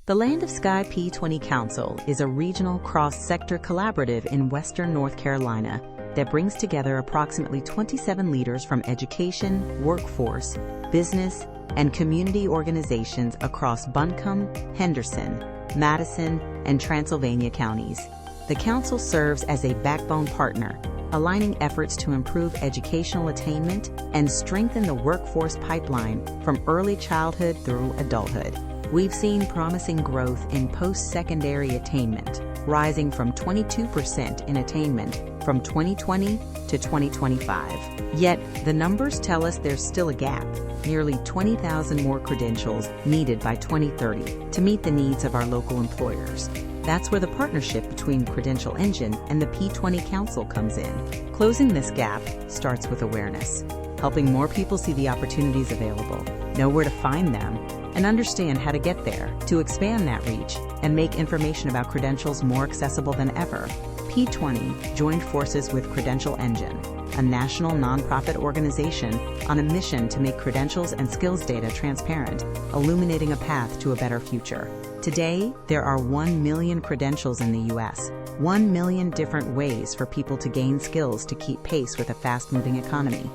The Land of Sky P20 Council is a regional cross-sector collaborative in Western North Carolina that brings together approximately 27 leaders from education, workforce, business, and community organizations across Buncombe, Henderson, Madison, and Transylvania counties. The council serves as a backbone partner, aligning efforts to improve educational attainment and strengthen the workforce pipeline from early childhood through adulthood. We've seen promising growth in post-secondary attainment, rising from 22% in attainment from 2020 to 2025. Yet, the numbers tell us there's still a gap, nearly 20,000 more credentials needed by 2030 to meet the needs of our local employers. That's where the partnership between Credential Engine and the P20 Council comes in. Closing this gap starts with awareness, helping more people see the opportunities available, know where to find them, and understand how to get there. To expand that reach and make information about credentials more accessible than ever, P20 joined forces with Credential Engine, a national nonprofit organization on a mission to make credentials and skills data transparent, illuminating a path to a better future. Today, there are 1 million credentials in the U.S., 1 million different ways for people to gain skills to keep pace with a fast-moving economy.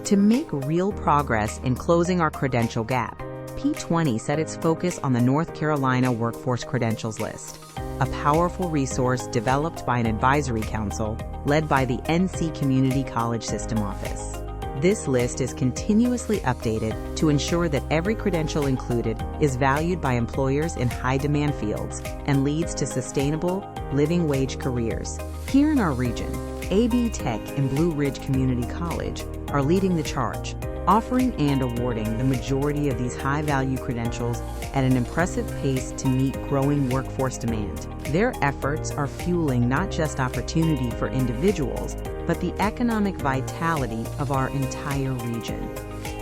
To make real progress in closing our credential gap, P20 set its focus on the North Carolina Workforce Credentials List, a powerful resource developed by an advisory council led by the NC Community College System Office. This list is continuously updated to ensure that every credential included is valued by employers in high-demand fields and leads to sustainable, living wage careers. Here in our region, AB Tech and Blue Ridge Community College are leading the charge, offering and awarding the majority of these high-value credentials at an impressive pace to meet growing workforce demand. Their efforts are fueling not just opportunity for individuals, but the economic vitality of our entire region.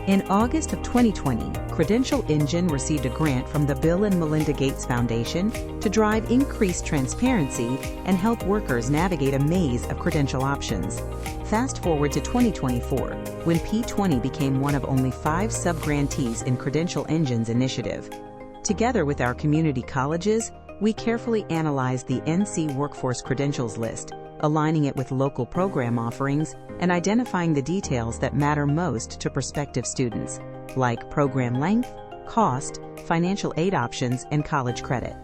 In August of 2020, Credential Engine received a grant from the Bill and Melinda Gates Foundation to drive increased transparency and help workers navigate a maze of credential options. Fast forward to 2024, when P20 became one of only 5 sub-grantees in Credential Engine's initiative. Together with our community colleges, we carefully analyzed the NC Workforce Credentials List, aligning it with local program offerings and identifying the details that matter most to prospective students, like program length, cost, financial aid options, and college credit.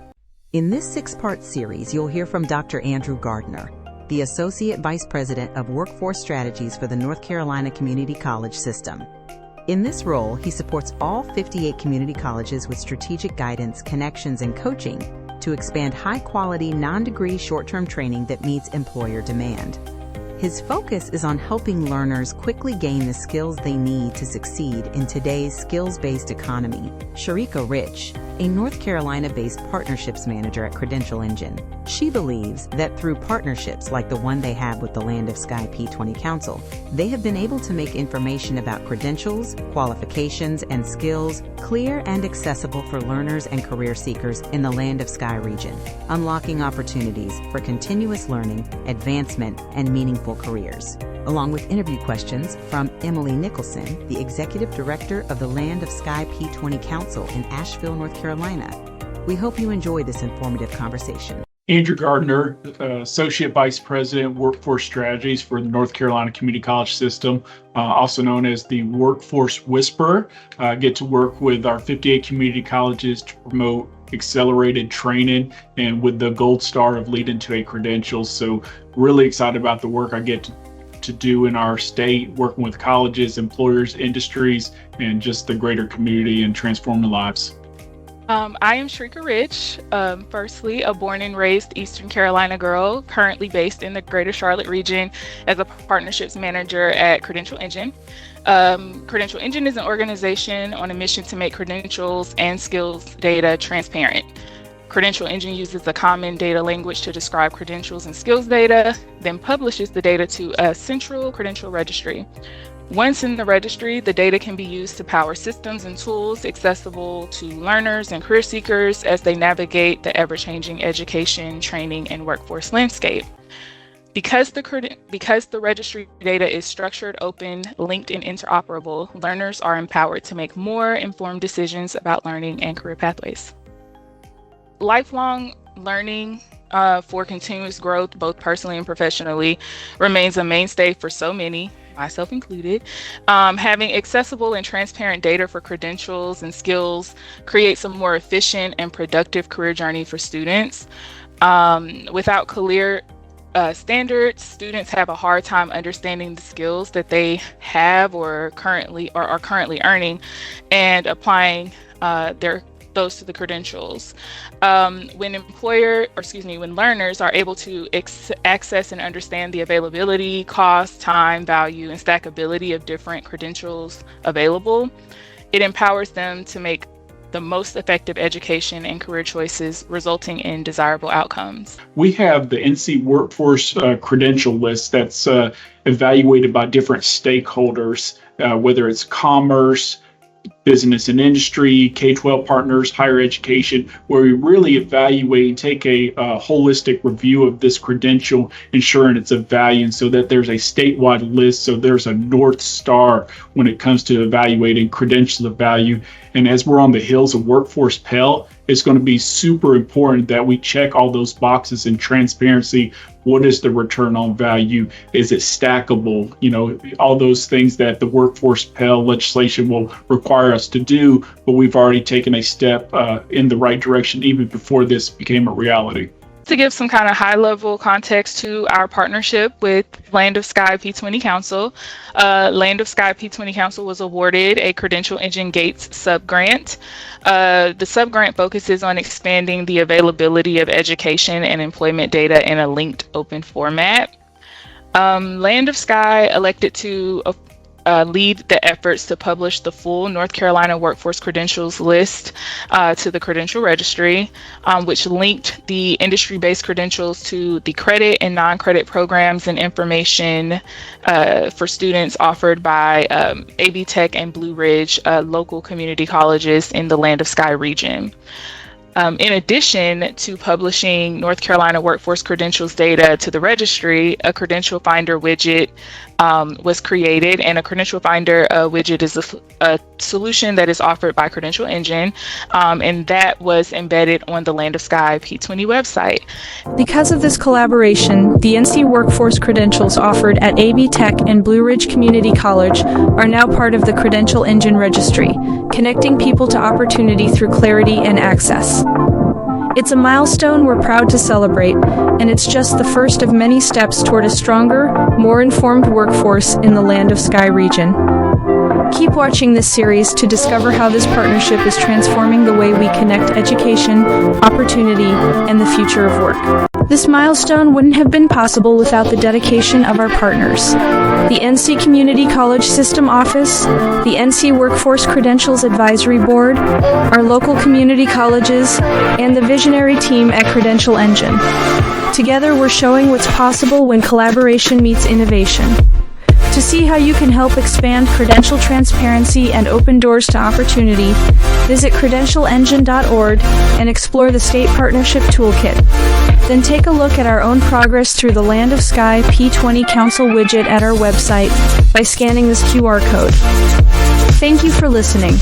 In this 6-part series, you'll hear from Dr. Andrew Gardner, the Associate Vice President of Workforce Strategies for the North Carolina Community College System. In this role, he supports all 58 community colleges with strategic guidance, connections, and coaching to expand high-quality, non-degree short-term training that meets employer demand. His focus is on helping learners quickly gain the skills they need to succeed in today's skills-based economy. Sherika Rich, a North Carolina-based partnerships manager at Credential Engine. She believes that through partnerships like the one they have with the Land of Sky P20 Council, they have been able to make information about credentials, qualifications, and skills clear and accessible for learners and career seekers in the Land of Sky region, unlocking opportunities for continuous learning, advancement, and meaningful careers. Along with interview questions from Emily Nicholson, the Executive Director of the Land of Sky P20 Council in Asheville, North Carolina. We hope you enjoy this informative conversation. Andrew Gardner, Associate Vice President, Workforce Strategies for the North Carolina Community College System, also known as the Workforce Whisperer. I get to work with our 58 community colleges to promote accelerated training and with the gold star of leading to a credentials. So really excited about the work I get to do in our state, working with colleges, employers, industries, and just the greater community and transforming lives. I am Sherika Rich, firstly a born and raised Eastern Carolina girl, currently based in the greater Charlotte region as a partnerships manager at Credential Engine. Credential Engine is an organization on a mission to make credentials and skills data transparent. Credential Engine uses a common data language to describe credentials and skills data, then publishes the data to a central credential registry. Once in the registry, the data can be used to power systems and tools accessible to learners and career seekers as they navigate the ever-changing education, training, and workforce landscape. Because the registry data is structured, open, linked, and interoperable, learners are empowered to make more informed decisions about learning and career pathways. lifelong learning for continuous growth, both personally and professionally, remains a mainstay for so many, myself included. Having accessible and transparent data for credentials and skills creates a more efficient and productive career journey for students. Without clear standards, students have a hard time understanding the skills that they have or are currently earning and applying those to the credentials. When learners are able to access and understand the availability, cost, time, value, and stackability of different credentials available, it empowers them to make the most effective education and career choices, resulting in desirable outcomes. We have the NC Workforce Credential List that's evaluated by different stakeholders, whether it's commerce, business and industry, K-12 partners, higher education, where we really evaluate and take a holistic review of this credential, ensuring it's of value, and so that there's a statewide list, so there's a North Star when it comes to evaluating credentials of value. And as we're on the heels of Workforce Pell, it's going to be super important that we check all those boxes in transparency. What is the return on value? Is it stackable? All those things that the Workforce Pell legislation will require us to do, but we've already taken a step in the right direction even before this became a reality. To give some kind of high-level context to our partnership with Land of Sky P20 Council, Land of Sky P20 Council was awarded a Credential Engine Gates subgrant. The subgrant focuses on expanding the availability of education and employment data in a linked open format. Land of Sky elected to lead the efforts to publish the full North Carolina Workforce Credentials list to the Credential Registry, which linked the industry-based credentials to the credit and non-credit programs and information for students offered by AB Tech and Blue Ridge local community colleges in the Land of Sky region. In addition to publishing North Carolina workforce credentials data to the registry, a credential finder widget was created, and a credential finder widget is a solution that is offered by Credential Engine, and that was embedded on the Land of Sky P20 website. Because of this collaboration, the NC workforce credentials offered at AB Tech and Blue Ridge Community College are now part of the Credential Engine registry, connecting people to opportunity through clarity and access. It's a milestone we're proud to celebrate, and it's just the first of many steps toward a stronger, more informed workforce in the Land of Sky region. Keep watching this series to discover how this partnership is transforming the way we connect education, opportunity, and the future of work. This milestone wouldn't have been possible without the dedication of our partners: the NC Community College System Office, the NC Workforce Credentials Advisory Board, our local community colleges, and the visionary team at Credential Engine. Together, we're showing what's possible when collaboration meets innovation. To see how you can help expand credential transparency and open doors to opportunity, visit credentialengine.org and explore the State Partnership Toolkit. Then take a look at our own progress through the Land of Sky P20 Council widget at our website by scanning this QR code. Thank you for listening.